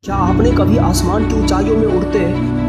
क्या आपने कभी आसमान की ऊंचाइयों में उड़ते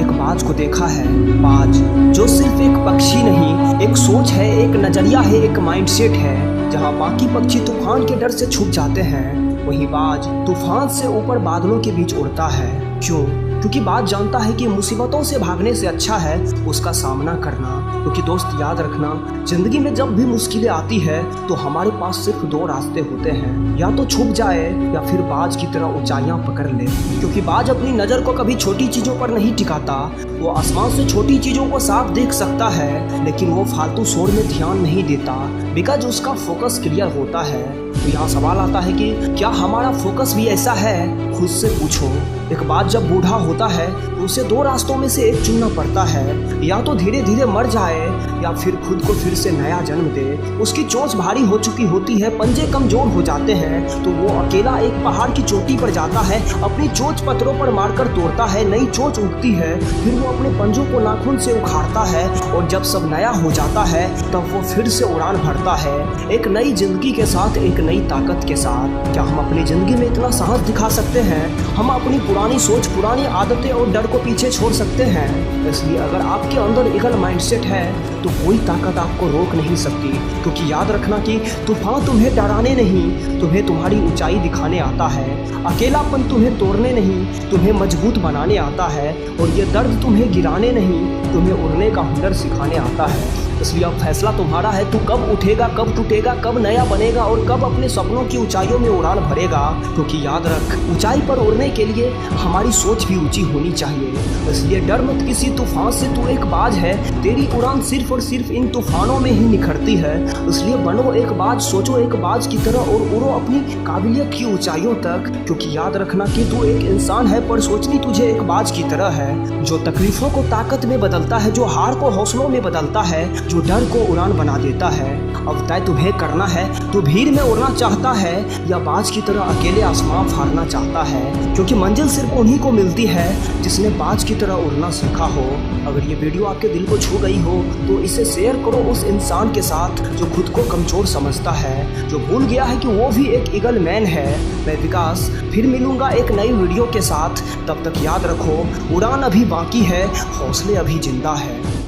एक बाज को देखा है? बाज जो सिर्फ एक पक्षी नहीं, एक सोच है, एक नजरिया है, एक माइंडसेट है। जहां बाकी पक्षी तूफान के डर से छुप जाते हैं, वहीं बाज तूफान से ऊपर बादलों के बीच उड़ता है। क्यों? क्योंकि बाज जानता है कि मुसीबतों से भागने से अच्छा है उसका सामना करना। क्योंकि दोस्त याद रखना, जिंदगी में जब भी मुश्किलें आती है तो हमारे पास सिर्फ दो रास्ते होते हैं, या तो छुप जाए या फिर बाज की तरह ऊंचाइयां पकड़ ले। क्योंकि बाज अपनी नजर को कभी छोटी चीजों पर नहीं टिकाता। वो आसमान से छोटी चीजों को साफ देख सकता है, लेकिन वो फालतू शोर में ध्यान नहीं देता, बिकॉज उसका फोकस क्लियर होता है। तो यहाँ सवाल आता है कि क्या हमारा फोकस भी ऐसा है? खुद से पूछो। एक बात जब बूढ़ा होता है तो उसे दो रास्तों में से एक चुनना पड़ता है, या तो धीरे धीरे मर जाए या फिर खुद को फिर से नया जन्म दे। उसकी चोंच भारी हो चुकी होती है, पंजे कमजोर हो जाते हैं, तो वो अकेला एक पहाड़ की चोटी पर जाता है, अपनी चोंच पत्थरों पर मारकर तोड़ता है, नई चोंच उगती है, फिर वो अपने पंजों को नाखून से उखाड़ता है, और जब सब नया हो जाता है तब वो फिर से उड़ान भरता है, एक नई जिंदगी के साथ, एक नई ताकत के साथ। क्या हम अपनी जिंदगी में इतना साहस दिखा सकते हैं? हम अपनी पुरानी सोच, पुरानी आदतें और डर को पीछे छोड़ सकते हैं। इसलिए अगर आपके अंदर ईगल माइंडसेट है तो कोई ताकत आपको रोक नहीं सकती। क्योंकि याद रखना कि तूफान तुम्हें डराने नहीं, तुम्हें तुम्हारी ऊंचाई दिखाने आता है। अकेलापन तुम्हें तोड़ने नहीं, तुम्हें मजबूत बनाने आता है। और ये दर्द तुम्हें गिराने नहीं, तुम्हें उड़ने का हुनर सिखाने आता है। इसलिए अब फैसला तुम्हारा है, तू कब उठेगा, कब टूटेगा, कब नया बनेगा और कब अपने सपनों की ऊंचाइयों में उड़ान भरेगा। क्योंकि याद रख, ऊंचाई पर उड़ने के लिए हमारी सोच भी ऊंची होनी चाहिए। इसलिए डर मत किसी तूफान से, तू एक बाज है, तेरी उड़ान सिर्फ और सिर्फ इन तूफानों में ही निखरती है। इसलिए बनो एक बाज, सोचो एक बाज की तरह और उड़ो अपनी काबिलियत की ऊंचाइयों तक। क्योंकि याद रखना कि तू एक इंसान है, पर सोचनी तुझे एक बाज की तरह है, जो तकलीफों को ताकत में बदलता है, जो हार को हौसलों में बदलता है, जो डर को उड़ान बना देता है। अब तय तुम्हें करना है, तो भीड़ में उड़ना चाहता है या बाज की तरह अकेले आसमान फाड़ना चाहता है। क्योंकि मंजिल सिर्फ उन्हीं को मिलती है जिसने बाज की तरह उड़ना सीखा हो। अगर ये वीडियो आपके दिल को छू गई हो तो इसे शेयर करो उस इंसान के साथ जो खुद को कमजोर समझता है, जो भूल गया है कि वो भी एक ईगल मैन है। मैं विकास फिर मिलूंगा एक नई वीडियो के साथ। तब तक याद रखो, उड़ान अभी बाकी है, हौसले अभी जिंदा है।